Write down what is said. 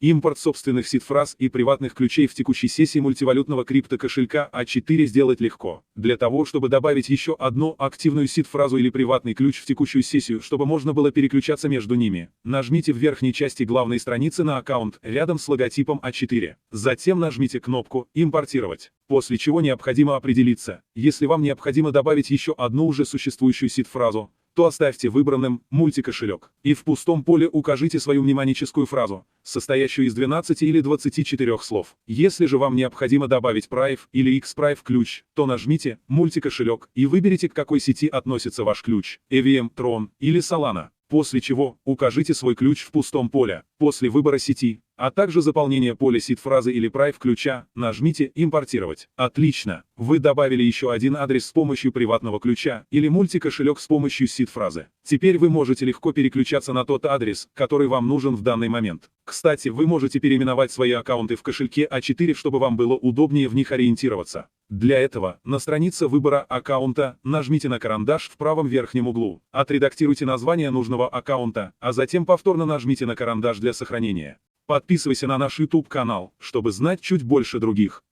Импорт собственных сид-фраз и приватных ключей в текущей сессии мультивалютного криптокошелька А4 сделать легко. Для того, чтобы добавить еще одну активную сид-фразу или приватный ключ в текущую сессию, чтобы можно было переключаться между ними, нажмите в верхней части главной страницы на аккаунт, рядом с логотипом А4. Затем нажмите кнопку «Импортировать», после чего необходимо определиться, если вам необходимо добавить еще одну уже существующую сид-фразу, то оставьте выбранным «Мультикошелек» и в пустом поле укажите свою мнемоническую фразу, состоящую из 12 или 24 слов. Если же вам необходимо добавить Prive или X-Prive ключ, то нажмите «Мультикошелек» и выберите, к какой сети относится ваш ключ – EVM, Tron или Solana. После чего укажите свой ключ в пустом поле. После выбора сети, а также заполнения поля сид-фразы или Prive ключа, нажмите «Импортировать». Отлично! Вы добавили еще один адрес с помощью приватного ключа или мультикошелек с помощью сид-фразы. Теперь вы можете легко переключаться на тот адрес, который вам нужен в данный момент. Кстати, вы можете переименовать свои аккаунты в кошельке А4, чтобы вам было удобнее в них ориентироваться. Для этого, на странице выбора аккаунта, нажмите на карандаш в правом верхнем углу, отредактируйте название нужного аккаунта, а затем повторно нажмите на карандаш для сохранения. Подписывайся на наш YouTube канал, чтобы знать чуть больше других